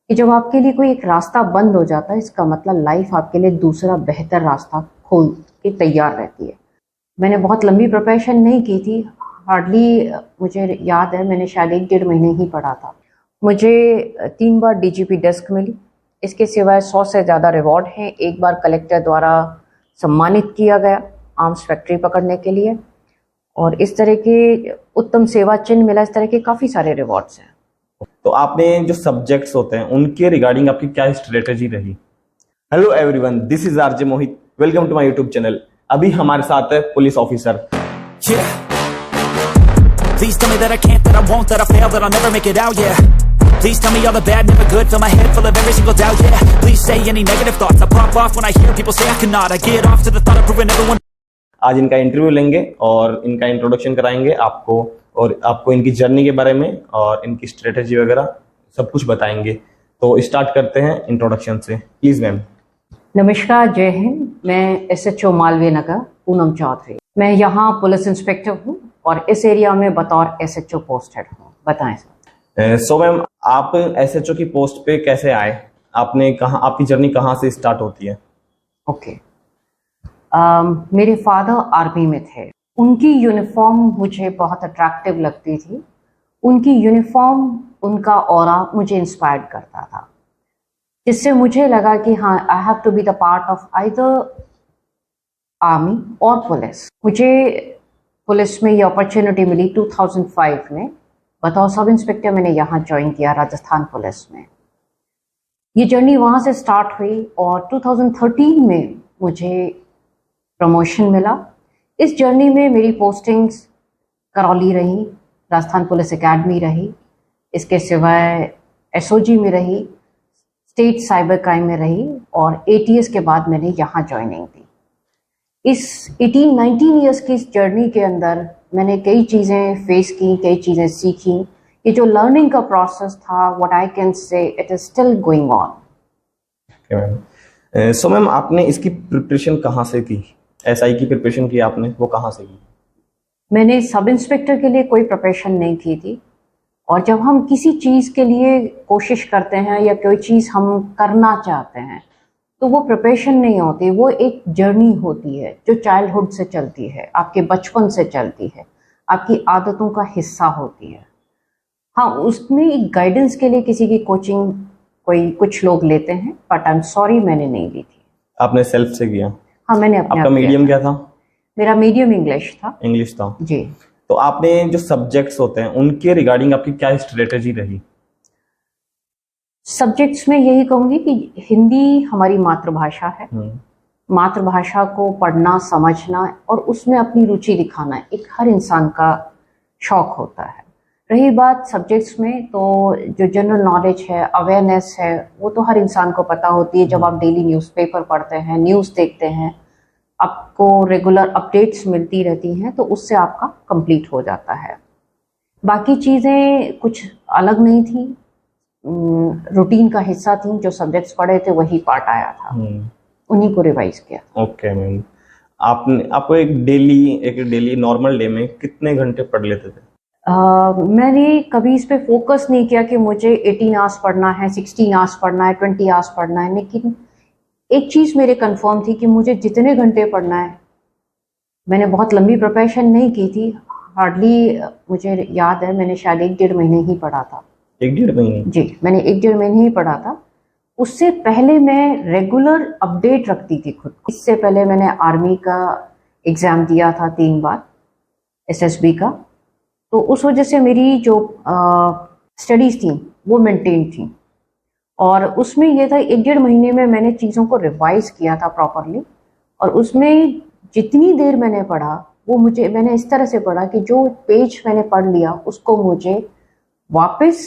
कि जब आपके लिए कोई एक रास्ता बंद हो जाता है, इसका मतलब लाइफ आपके लिए दूसरा बेहतर रास्ता खोल के तैयार रहती है। मैंने बहुत लंबी प्रिपरेशन नहीं की थी, हार्डली मुझे याद है मैंने शायद 1-1.5 महीने ही पढ़ा था। मुझे 3 बार डीजीपी डेस्क मिली। इसके सिवाय 100 से ज़्यादा रिवॉर्ड हैं। एक बार कलेक्टर द्वारा सम्मानित किया गया आर्म्स फैक्ट्री पकड़ने के लिए, और इस तरह के उत्तम सेवा चिन्ह मिला। इस तरह के काफ़ी सारे रिवॉर्ड्स हैं। तो आपने जो सब्जेक्ट्स होते हैं उनके रिगार्डिंग आपकी क्या स्ट्रेटेजी रही? Hello everyone, this is RJ Mohit, welcome to my YouTube channel. अभी हमारे साथ है police officer. Please tell me that I can't, that I won't, that I fail, that I'll never make it out, yeah. Please tell me all the bad, never good, fill my head full of every single doubt, yeah. Please say any negative thoughts, I pop off when I hear people say I cannot. I get off to the thought of proving everyone. आज इनका interview लेंगे और इनका introduction कराएंगे आपको, और आपको इनकी जर्नी के बारे में और इनकी स्ट्रेटेजी वगैरह सब कुछ बताएंगे। तो स्टार्ट करते हैं इंट्रोडक्शन से, प्लीज मैम। नमस्कार, जय हिंद। मैं SHO मालवीय नगर पूनम चौधरी। मैं यहाँ पुलिस इंस्पेक्टर हूँ और इस एरिया में बतौर SHO पोस्टेड हूँ। बताएं सर। सो मैम, आप SHO की पोस्ट पे कैसे आए? आपने कहाँ, आपकी जर्नी कहाँ से स्टार्ट होती है? ओके। मेरे फादर आर्मी में थे। उनकी यूनिफॉर्म मुझे बहुत अट्रैक्टिव लगती थी। उनकी यूनिफॉर्म, उनका ऑरा मुझे इंस्पायर्ड करता था, जिससे मुझे लगा कि हाँ, I have to be the part of either army और पुलिस। मुझे पुलिस में ये अपॉर्चुनिटी मिली 2005 में। बतौर सब इंस्पेक्टर मैंने यहाँ ज्वाइन किया राजस्थान पुलिस में। ये जर्नी वहाँ से स्टार्ट हुई और 2013 में मुझे प्रमोशन मिला। इस जर्नी में मेरी पोस्टिंग्स करौली रही, राजस्थान पुलिस एकेडमी रही, इसके सिवाय SOG में रही, स्टेट साइबर क्राइम में रही, और ATS के बाद मैंने यहाँ ज्वाइनिंग दी। इस 18-19 ईयर्स की इस जर्नी के अंदर मैंने कई चीज़ें फेस की, कई चीज़ें सीखी। ये जो लर्निंग का प्रोसेस था, what I can say, it is still going on. So ma'am, आपने इसकी प्रिपरेशन कहाँ से की? SI की प्रिपरेशन की आपने, वो कहाँ से की? मैंने सब इंस्पेक्टर के लिए कोई प्रिपरेशन नहीं की थी। और जब हम किसी चीज़ के लिए कोशिश करते हैं या कोई चीज़ हम करना चाहते हैं, तो वो प्रिपरेशन नहीं होती, वो एक जर्नी होती है जो चाइल्डहुड से चलती है, आपके बचपन से चलती है, आपकी आदतों का हिस्सा होती है। हाँ, उसमें एक गाइडेंस के लिए किसी की कोचिंग कोई कुछ लोग लेते हैं, बट आई एम सॉरी, मैंने नहीं ली थी। आपने सेल्फ से किया? हाँ, मैंने अपने। आपका मीडियम क्या था? मेरा मीडियम इंग्लिश था। इंग्लिश था जी। तो आपने जो सब्जेक्ट्स होते हैं उनके रिगार्डिंग आपकी क्या स्ट्रेटेजी रही? सब्जेक्ट्स में यही कहूंगी कि हिंदी हमारी मातृभाषा है। मातृभाषा को पढ़ना, समझना और उसमें अपनी रुचि दिखाना एक हर इंसान का शौक होता है। रही बात सब्जेक्ट्स में, तो जो जनरल नॉलेज है, अवेयरनेस है, वो तो हर इंसान को पता होती है। जब आप डेली न्यूज़पेपर पढ़ते हैं, न्यूज़ देखते हैं, आपको रेगुलर अपडेट्स मिलती रहती हैं, तो उससे आपका कंप्लीट हो जाता है। बाकी चीज़ें कुछ अलग नहीं थी, रूटीन का हिस्सा थी। जो सब्जेक्ट्स पढ़े थे वही पार्ट आया था, उन्हीं को रिवाइज किया। ओके मैम, आपको एक डेली नॉर्मल डे में कितने घंटे पढ़ लेते थे? मैंने कभी इस पे फोकस नहीं किया कि मुझे 18 आवर्स पढ़ना है, 16 आवर्स पढ़ना है, 20 आवर्स पढ़ना है, लेकिन एक चीज़ मेरे कंफर्म थी कि मुझे जितने घंटे पढ़ना है। मैंने बहुत लंबी प्रिपरेशन नहीं की थी, हार्डली मुझे याद है मैंने शायद 1-1.5 महीने ही पढ़ा था। 1-1.5 महीने? जी, मैंने 1-1.5 महीने ही पढ़ा था। उससे पहले मैं रेगुलर अपडेट रखती थी खुद को। इससे पहले मैंने आर्मी का एग्ज़ाम दिया था 3 बार, SSB का। तो उस वजह से मेरी जो स्टडीज़ थी वो मेंटेन थी, और उसमें यह था 1-1.5 महीने में मैंने चीज़ों को रिवाइज किया था प्रॉपरली। और उसमें जितनी देर मैंने पढ़ा वो मैंने इस तरह से पढ़ा कि जो पेज मैंने पढ़ लिया उसको मुझे वापस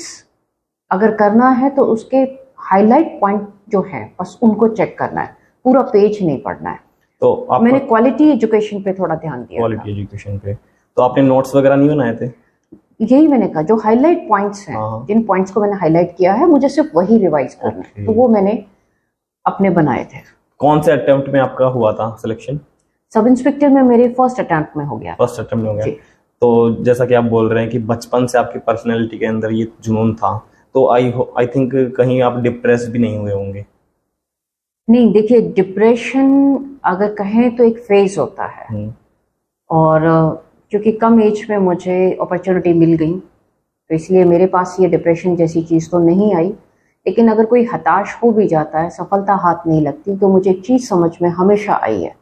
अगर करना है तो उसके हाईलाइट पॉइंट जो है बस उनको चेक करना है, पूरा पेज नहीं पढ़ना है। तो मैंने क्वालिटी एजुकेशन पे थोड़ा ध्यान दिया। क्वालिटी एजुकेशन पे तो आपने नोट्स वगैरह नहीं बनाए थे? यही मैंने कहा, जो हाईलाइट पॉइंट्स हैं, जिन पॉइंट्स को मैंने हाईलाइट किया है, मुझे सिर्फ वही रिवाइज करना है, तो वो मैंने अपने बनाए थे। कौन से अटेम्प्ट में आपका हुआ था सिलेक्शन? सब इंस्पेक्टर में मेरे फर्स्ट अटेम्प्ट में हो गया। फर्स्ट अटेम्प्ट में हो गया। तो जैसा कि आप बोल रहे हैं कि बचपन से आपकी पर्सनैलिटी के अंदर ये जुनून था, तो तो आई थिंक कहीं आप डिप्रेस भी नहीं हुए होंगे। नहीं, देखिए डिप्रेशन अगर कहें तो एक फेज होता है, और क्योंकि कम एज में मुझे अपॉर्चुनिटी मिल गई तो इसलिए मेरे पास ये डिप्रेशन जैसी चीज़ तो नहीं आई। लेकिन अगर कोई हताश हो भी जाता है, सफलता हाथ नहीं लगती, तो मुझे एक चीज़ समझ में हमेशा आई है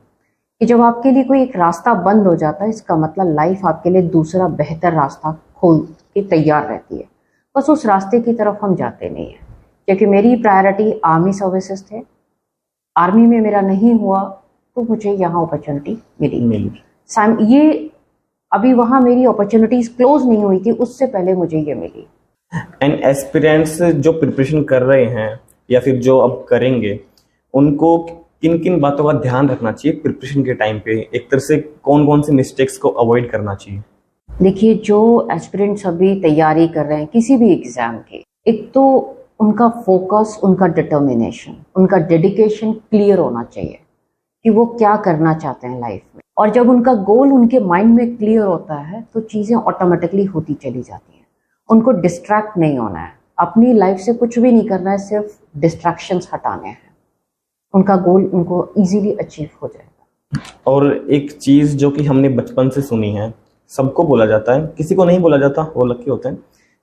कि जब आपके लिए कोई एक रास्ता बंद हो जाता है, इसका मतलब लाइफ आपके लिए दूसरा बेहतर रास्ता खोल के तैयार रहती है, बस उस रास्ते की तरफ हम जाते नहीं हैं। क्योंकि मेरी प्रायोरिटी आर्मी सर्विसेज थे, आर्मी में मेरा नहीं हुआ तो मुझे यहाँ अपॉर्चुनिटी मिली। ये अभी वहाँ मेरी अपॉर्चुनिटीज क्लोज नहीं हुई थी, उससे पहले मुझे ये मिली। एंड एस्पिरेंट्स जो प्रिपरेशन कर रहे हैं या फिर जो अब करेंगे, उनको किन किन बातों का ध्यान रखना चाहिए प्रिपरेशन के टाइम पे? एक तरह से कौन कौन से मिस्टेक्स को अवॉइड करना चाहिए? देखिए, जो एस्पिरेंट्स अभी तैयारी कर रहे हैं किसी भी एग्जाम की, एक तो उनका फोकस, उनका डिटर्मिनेशन, उनका डेडिकेशन क्लियर होना चाहिए कि वो क्या करना चाहते हैं लाइफ में। और जब उनका गोल उनके माइंड में क्लियर होता है तो चीज़ें ऑटोमेटिकली होती चली जाती हैं। उनको डिस्ट्रैक्ट नहीं होना है, अपनी लाइफ से कुछ भी नहीं करना है, सिर्फ डिस्ट्रैक्शंस हटाने हैं, उनका गोल उनको इजीली अचीव हो जाएगा। और एक चीज़ जो कि हमने बचपन से सुनी है, सबको बोला जाता है, किसी को नहीं बोला जाता, वो लकी होते हैं,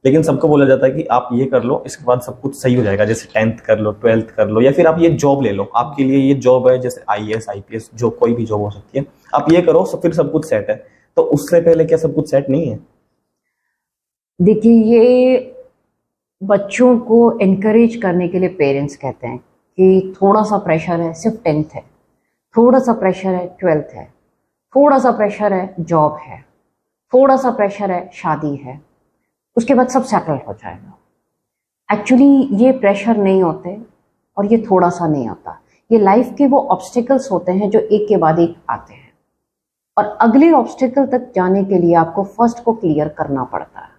लेकिन सबको बोला जाता है कि आप ये कर लो, इसके बाद सब कुछ सही हो जाएगा। जैसे 10th कर लो, 12th कर लो, या फिर आप ये जॉब ले लो, आपके लिए ये जॉब है, जैसे IAS IPS जो कोई भी जॉब हो सकती है, आप ये करो फिर सब कुछ सेट है। तो उससे पहले क्या सब कुछ सेट नहीं है? देखिए, ये बच्चों को एनकरेज करने के लिए पेरेंट्स कहते हैं कि थोड़ा सा प्रेशर है, सिर्फ 10th है, थोड़ा सा प्रेशर है 12th है, थोड़ा सा प्रेशर है जॉब है, थोड़ा सा प्रेशर है शादी है, उसके बाद सब सेटल हो जाएगा। एक्चुअली ये प्रेशर नहीं होते और ये थोड़ा सा नहीं होता, ये लाइफ के वो ऑब्स्टिकल्स होते हैं जो एक के बाद एक आते हैं, और अगले ऑब्स्टिकल तक जाने के लिए आपको फर्स्ट को क्लियर करना पड़ता है।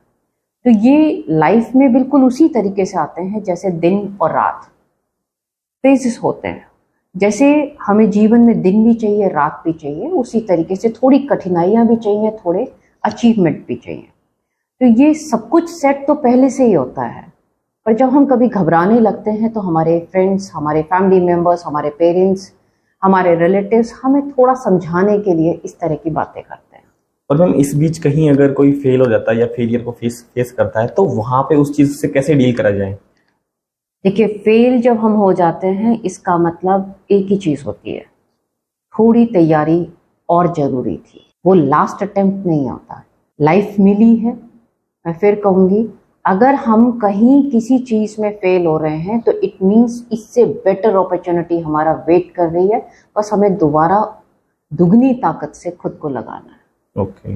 तो ये लाइफ में बिल्कुल उसी तरीके से आते हैं जैसे दिन और रात, फेजेस होते हैं। जैसे हमें जीवन में दिन भी चाहिए, रात भी चाहिए, उसी तरीके से थोड़ी कठिनाइयाँ भी चाहिए, थोड़े अचीवमेंट भी चाहिए। तो ये सब कुछ सेट तो पहले से ही होता है, पर जब हम कभी घबराने लगते हैं तो हमारे फ्रेंड्स, हमारे फैमिली मेम्बर्स, हमारे पेरेंट्स, हमारे रिलेटिव्स हमें थोड़ा समझाने के लिए इस तरह की बातें करते हैं। और मैम, इस बीच कहीं अगर कोई फेल हो जाता है या फेलियर को फेस करता है, तो वहाँ पे उस चीज़ से कैसे डील करा जाए? देखिए, फेल जब हम हो जाते हैं, इसका मतलब एक ही चीज़ होती है, थोड़ी तैयारी और ज़रूरी थी। वो लास्ट अटेम्प्ट नहीं होता। लाइफ मिली है, मैं फिर कहूँगी, अगर हम कहीं किसी चीज़ में फेल हो रहे हैं तो इट मीन्स इससे बेटर अपॉर्चुनिटी हमारा वेट कर रही है, बस हमें दोबारा दुगनी ताकत से खुद को लगाना है। ओके।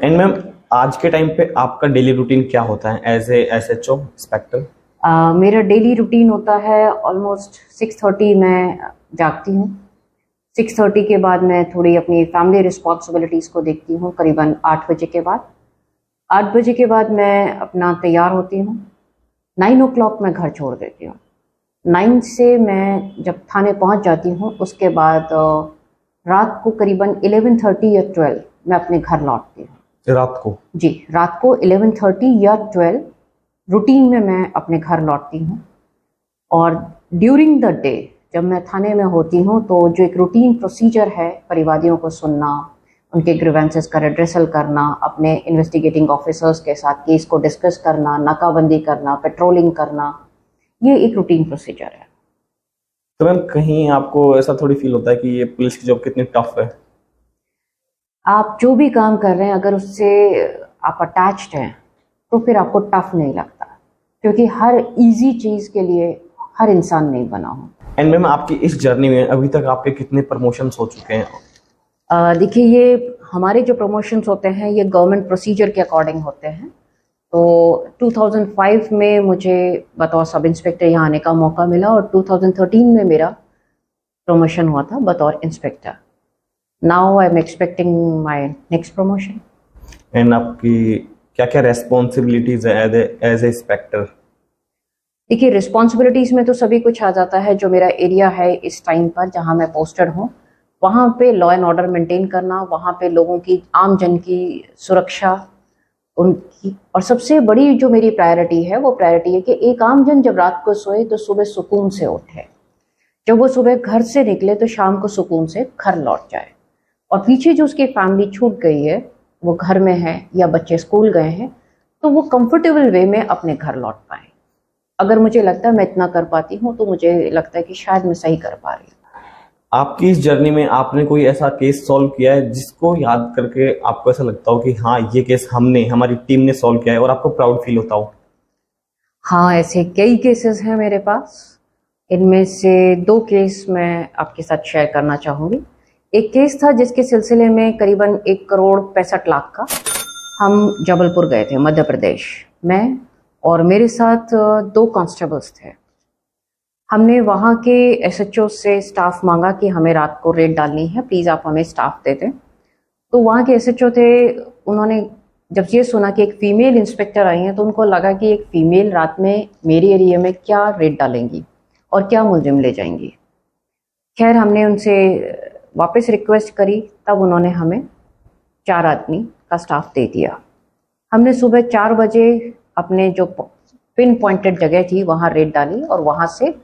एंड मैम, आज के टाइम पे आपका डेली रूटीन क्या होता है एज ए SHO इंस्पेक्टर? मेरा डेली रूटीन होता है ऑलमोस्ट 6:30 मैं जागती हूँ। 6:30 के बाद मैं थोड़ी अपनी फैमिली रिस्पॉन्सिबिलिटीज़ को देखती हूँ, करीबन 8 बजे के बाद। 8 बजे के बाद मैं अपना तैयार होती हूँ। 9 o'clock मैं घर छोड़ देती हूँ। 9 से मैं जब थाने पहुँच जाती हूँ, उसके बाद रात को करीबन 11:30 या 12 मैं अपने घर लौटती हूँ। रात को? जी, रात को 11:30 या 12 रूटीन में मैं अपने घर लौटती हूँ। और ड्यूरिंग द डे जब मैं थाने में होती हूँ तो जो एक रूटीन प्रोसीजर है, परिवादियों को सुनना, उनके ग्रीवेंसेस का रिड्रेसल करना, अपने इन्वेस्टिगेटिंग ऑफिसर्स के साथ केस को डिस्कस करना, नाकाबंदी करना, पेट्रोलिंग करना, ये एक रूटीन प्रोसीजर है। तो मैम, कहीं आपको ऐसा थोड़ी फील होता है कि ये पुलिस की जॉब कितनी टफ है? आप जो भी काम कर रहे हैं, अगर उससे आप अटैच्ड हैं तो फिर आपको टफ नहीं लगता, क्योंकि हर इजी चीज़ के लिए हर इंसान नहीं बना हो। एंड मैम, आपकी इस जर्नी में अभी तक आपके कितने प्रमोशंस हो चुके हैं? देखिए, ये हमारे जो प्रमोशंस होते हैं ये गवर्नमेंट प्रोसीजर के अकॉर्डिंग होते हैं। तो 2005 में मुझे बतौर सब इंस्पेक्टर यहाँ आने का मौका मिला और 2013 में मेरा प्रमोशन हुआ था बतौर inspector. Now I am expecting my next promotion. And आपकी क्या क्या रेस्पॉन्सिबिलिटीज है एज ए इंस्पेक्टर? देखिए, रिस्पॉन्सिबिलिटीज़ में तो सभी कुछ आ जाता है। जो मेरा एरिया है इस टाइम पर जहाँ मैं पोस्टेड हूँ, वहाँ पे लॉ एंड ऑर्डर मेंटेन करना, वहाँ पे लोगों की, आम जन की सुरक्षा, उनकी। और सबसे बड़ी जो मेरी प्रायोरिटी है वो प्रायोरिटी है कि एक आम जन जब रात को सोए तो सुबह सुकून से उठे, जब वो सुबह घर से निकले तो शाम को सुकून से घर लौट जाए, और पीछे जो उसकी फैमिली छूट गई है, वो घर में है या बच्चे स्कूल गए हैं, तो वो कंफर्टेबल वे में अपने घर लौट पाए। अगर मुझे लगता है मैं इतना कर पाती हूँ तो मुझे लगता है कि शायद मैं सही कर पा रही हूँ। आपकी इस जर्नी में आपने कोई ऐसा केस सॉल्व किया है जिसको याद करके आपको ऐसा लगता हो कि हाँ ये केस हमारी टीम ने सॉल्व किया है और आपको प्राउड फील होता हो? हाँ, ऐसे कई केसेस हैं मेरे पास। इनमें से 2 केस मैं आपके साथ शेयर करना चाहूँगी। एक केस था जिसके सिलसिले में करीबन 1,65,00,000 का हम जबलपुर गए थे, मध्य प्रदेश। मैं और मेरे साथ 2 कांस्टेबल्स थे। हमने वहाँ के एसएचओ से स्टाफ मांगा कि हमें रात को रेड डालनी है, प्लीज़ आप हमें स्टाफ दे दें। तो वहाँ के एसएचओ थे, उन्होंने जब ये सुना कि एक फ़ीमेल इंस्पेक्टर आई हैं तो उनको लगा कि एक फ़ीमेल रात में मेरी एरिया में क्या रेड डालेंगी और क्या मुलजिम ले जाएंगी। खैर, हमने उनसे वापस रिक्वेस्ट करी, तब उन्होंने हमें 4 आदमी का स्टाफ दे दिया। हमने सुबह 4 बजे अपने जो पिन पॉइंटेड जगह थी वहाँ रेड डाली और वहाँ से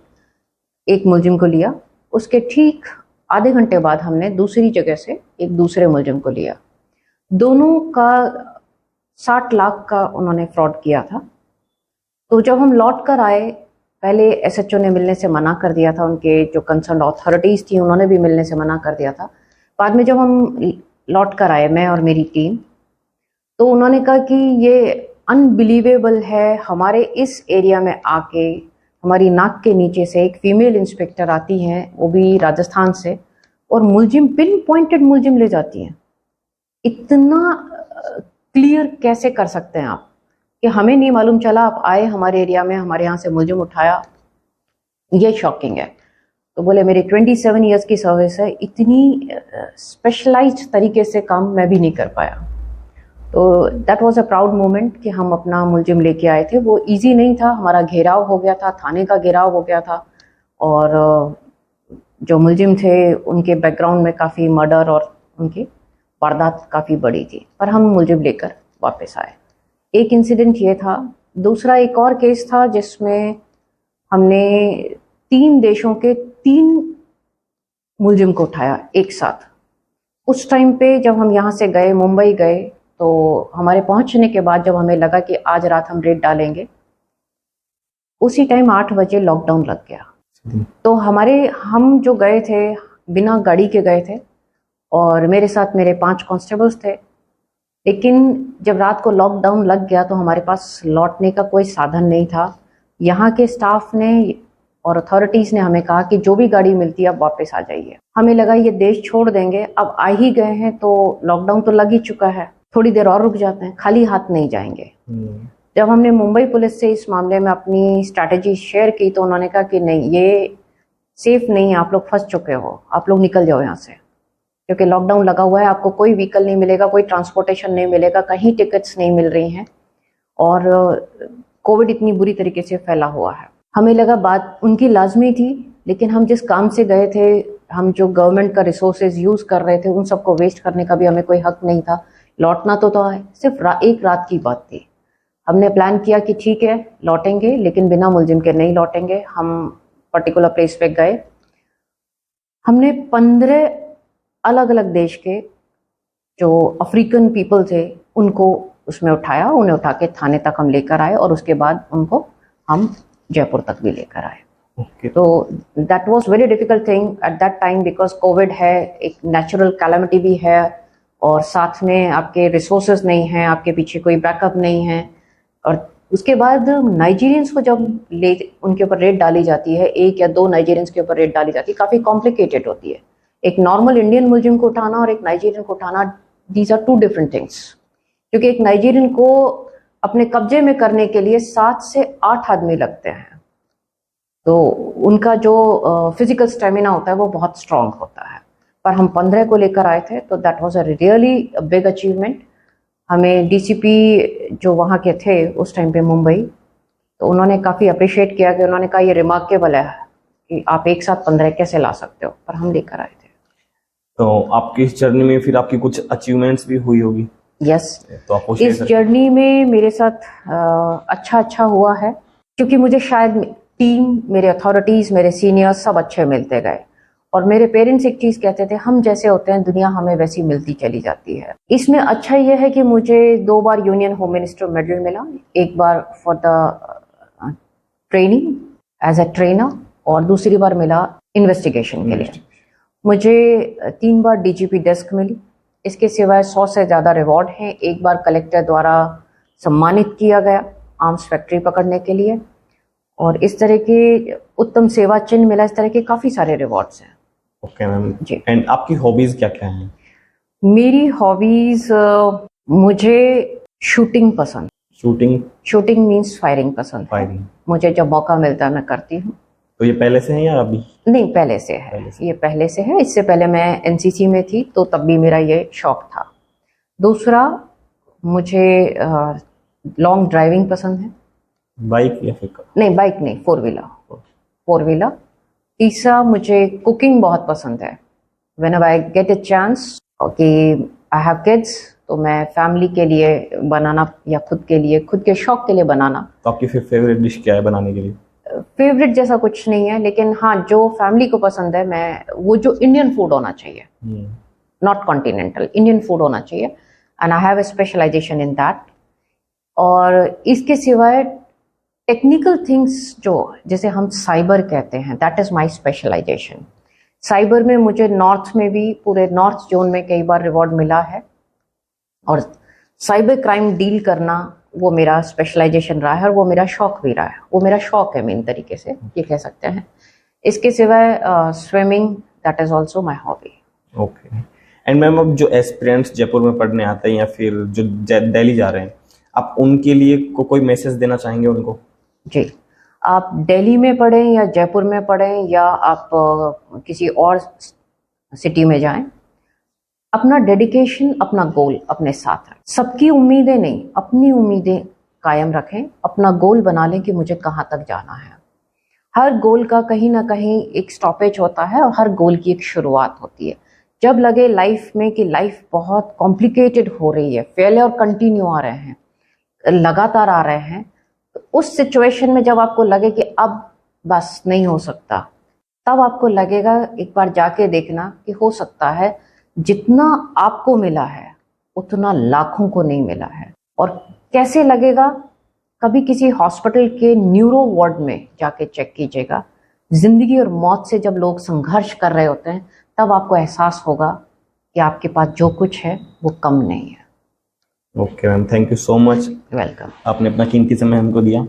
एक मुलजिम को लिया। उसके ठीक आधे घंटे बाद हमने दूसरी जगह से एक दूसरे मुलजिम को लिया। दोनों का 60 लाख का उन्होंने फ्रॉड किया था। तो जब हम लौट कर आए, पहले एसएचओ ने मिलने से मना कर दिया था, उनके जो कंसर्न अथॉरिटीज़ थी उन्होंने भी मिलने से मना कर दिया था। बाद में जब हम लौट कर आए, मैं और मेरी टीम, तो उन्होंने कहा कि ये अनबिलीवेबल है, हमारे इस एरिया में आके हमारी नाक के नीचे से एक फ़ीमेल इंस्पेक्टर आती हैं, वो भी राजस्थान से, और मुलजिम पिन पॉइंटेड मुलजिम ले जाती हैं। इतना क्लियर कैसे कर सकते हैं आप कि हमें नहीं मालूम चला, आप आए हमारे एरिया में, हमारे यहाँ से मुलजिम उठाया, ये शॉकिंग है। तो बोले मेरी 27 ईयर्स की सर्विस है, इतनी स्पेशलाइज्ड तरीके से काम मैं भी नहीं कर पाया। तो that was a proud moment कि हम अपना मुलजिम लेके आए थे। वो इजी नहीं था, हमारा घेराव हो गया था, थाने का घेराव हो गया था, और जो मुलजिम थे उनके बैकग्राउंड में काफ़ी मर्डर और उनकी वारदात काफ़ी बड़ी थी, पर हम मुलजिम लेकर वापस आए। एक इंसिडेंट ये था। दूसरा एक और केस था जिसमें हमने 3 देशों के 3 मुलजिम को उठाया एक साथ। उस टाइम पे जब हम यहाँ से गए, मुंबई गए, तो हमारे पहुँचने के बाद जब हमें लगा कि आज रात हम रेड डालेंगे, उसी टाइम 8 बजे लॉकडाउन लग गया। तो हम जो गए थे बिना गाड़ी के गए थे, और मेरे साथ मेरे 5 कांस्टेबल्स थे। लेकिन जब रात को लॉकडाउन लग गया तो हमारे पास लौटने का कोई साधन नहीं था। यहाँ के स्टाफ ने और अथॉरिटीज़ ने हमें कहा कि जो भी गाड़ी मिलती है आप वापस आ जाइए। हमें लगा ये देश छोड़ देंगे, अब आ ही गए हैं तो लॉकडाउन तो लग ही चुका है, थोड़ी देर और रुक जाते हैं, खाली हाथ नहीं जाएंगे। जब हमने मुंबई पुलिस से इस मामले में अपनी स्ट्रैटेजी शेयर की तो उन्होंने कहा कि नहीं, ये सेफ नहीं है, आप लोग फंस चुके हो, आप लोग निकल जाओ यहाँ से, क्योंकि लॉकडाउन लगा हुआ है, आपको कोई व्हीकल नहीं मिलेगा, कोई ट्रांसपोर्टेशन नहीं मिलेगा, कहीं टिकट्स नहीं मिल रही हैं, और कोविड इतनी बुरी तरीके से फैला हुआ है। हमें लगा बात उनकी लाजमी थी, लेकिन हम जिस काम से गए थे, हम जो गवर्नमेंट का रिसोर्सेज यूज़ कर रहे थे, उन सबको वेस्ट करने का भी हमें कोई हक नहीं था। लौटना तो था, सिर्फ एक रात की बात थी। हमने प्लान किया कि ठीक है लौटेंगे, लेकिन बिना मुलजिम के नहीं लौटेंगे। हम पर्टिकुलर प्लेस पे गए। हमने 15 अलग अलग देश के जो अफ्रीकन पीपल थे उनको उसमें उठाया, उन्हें उठा के थाने तक हम लेकर आए, और उसके बाद उनको हम जयपुर तक भी लेकर आए। तो that was very difficult thing at that time, because Covid है, एक नेचुरल कैलामिटी भी है, और साथ में आपके रिसोर्सेज नहीं हैं, आपके पीछे कोई बैकअप नहीं है। और उसके बाद नाइजीरियंस को जब उनके ऊपर रेड डाली जाती है, 1 या 2 नाइजीरियंस के ऊपर रेड डाली जाती है, काफ़ी कॉम्प्लिकेटेड होती है। एक नॉर्मल इंडियन मुलजिम को उठाना और एक नाइजीरियन को उठाना, दीज आर 2 डिफरेंट थिंग्स। क्योंकि एक नाइजीरियन को अपने कब्जे में करने के लिए 7 से 8 आदमी लगते हैं, तो उनका जो फिजिकल स्टेमिना होता है वो बहुत स्ट्रांग होता है। पर हम 15 को लेकर आए थे, तो that was a really big achievement. हमें डीसीपी जो वहाँ के थे उस टाइम पे मुंबई, तो उन्होंने काफ़ी अप्रिशिएट किया कि उन्होंने कहा ये रिमार्केबल है कि आप एक साथ 15 कैसे ला सकते हो, पर हम लेकर आए थे। तो आपकी इस जर्नी में फिर आपकी कुछ अचीवमेंट्स भी हुई होगी? यस। तो आप इस जर्नी में मेरे साथ अच्छा हुआ है, क्योंकि मुझे शायद टीम, मेरे अथॉरिटीज, मेरे सीनियर्स सब अच्छे मिलते गए। और मेरे पेरेंट्स एक चीज कहते थे, हम जैसे होते हैं दुनिया हमें वैसी मिलती चली जाती है। इसमें अच्छा यह है कि मुझे 2 बार यूनियन होम मिनिस्टर मेडल मिला, एक बार for the training as a trainer और दूसरी बार मिला इन्वेस्टिगेशन के लिए। मुझे 3 बार डीजीपी डेस्क मिली। इसके सिवाय 100 से ज़्यादा रिवॉर्ड हैं। एक बार कलेक्टर द्वारा सम्मानित किया गया आर्म्स फैक्ट्री पकड़ने के लिए, और इस तरह के उत्तम सेवा चिन्ह मिला। इस तरह के काफ़ी सारे रिवॉर्ड्स हैं। ओके मैम जी। एंड आपकी हॉबीज क्या क्या हैं? मेरी हॉबीज, मुझे शूटिंग पसंद। शूटिंग मीन्स फायरिंग पसंद। फायरिंग मुझे जब मौका मिलता है मैं करती हूँ। तो ये पहले से है या अभी? नहीं, पहले से है। ये पहले से है। इससे पहले मैं एनसीसी में थी तो तब भी मेरा ये शौक था। दूसरा, मुझे लॉन्ग ड्राइविंग पसंद है। बाइक या फिर? नहीं, बाइक नहीं, 4 व्हीलर। तीसरा, मुझे कुकिंग बहुत पसंद है। Whenever I get a chance कि आई हैव किड्स, तो मैं फैमिली के लिए बनाना या खुद के शौक के लिए बनाना। तो आपकी फेवरेट डिश क्या है बनाने के लिए? फेवरेट जैसा कुछ नहीं है, लेकिन हाँ जो फैमिली को पसंद है, मैं वो जो इंडियन फूड होना चाहिए, नॉट कॉन्टिनेंटल, इंडियन फूड होना चाहिए, and I have a specialization in that. और इसके सिवाय टेक्निकल थिंग्स, जो जैसे हम साइबर कहते हैं, that is my specialization. Cyber में मुझे नॉर्थ में भी, पूरे नॉर्थ जोन में कई बार रिवॉर्ड मिला है, और साइबर क्राइम डील करना वो मेरा स्पेशलाइजेशन रहा है, और वो मेरा शौक भी रहा है। वो मेरा शौक है मेन तरीके से ये कह सकते हैं। इसके सिवाय swimming, that is also my hobby. Okay. And ma'am, अब जो एस्पिरेंट्स जयपुर में पढ़ने आते हैं या फिर जो दिल्ली जा रहे हैं, आप उनके लिए कोई मैसेज देना चाहेंगे उनको? जी, आप दिल्ली में पढ़ें या जयपुर में पढ़ें या आप किसी और सिटी में जाएं, अपना डेडिकेशन, अपना गोल अपने साथ है। सबकी उम्मीदें नहीं, अपनी उम्मीदें कायम रखें। अपना गोल बना लें कि मुझे कहाँ तक जाना है। हर गोल का कहीं ना कहीं एक स्टॉपेज होता है, और हर गोल की एक शुरुआत होती है। जब लगे लाइफ में कि लाइफ बहुत कॉम्प्लिकेटेड हो रही है, फेलियर कंटिन्यू आ रहे हैं, लगातार आ रहे हैं, तो उस सिचुएशन में जब आपको लगे कि अब बस नहीं हो सकता, तब आपको लगेगा, एक बार जाके देखना कि हो सकता है जितना आपको मिला है उतना लाखों को नहीं मिला है। और कैसे लगेगा, कभी किसी हॉस्पिटल के न्यूरो वार्ड में जाके चेक कीजिएगा। जिंदगी और मौत से जब लोग संघर्ष कर रहे होते हैं, तब आपको एहसास होगा कि आपके पास जो कुछ है वो कम नहीं है। Okay ma'am, thank you so much. Welcome. आपने अपना कीमती समय हमको दिया।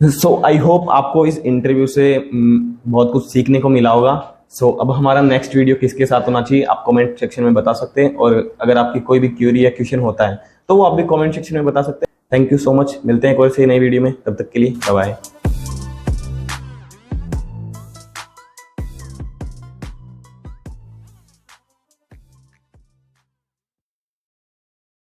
सो आई होप आपको इस इंटरव्यू से बहुत कुछ सीखने को मिला होगा। सो अब हमारा नेक्स्ट वीडियो किसके साथ होना चाहिए आप कमेंट सेक्शन में बता सकते हैं, और अगर आपकी कोई भी क्यूरी या क्वेश्चन होता है तो वो आप भी कमेंट सेक्शन में बता सकते हैं। Thank you so much. मिलते हैं कोई से नई वीडियो में, तब तक के लिए बाय बाय।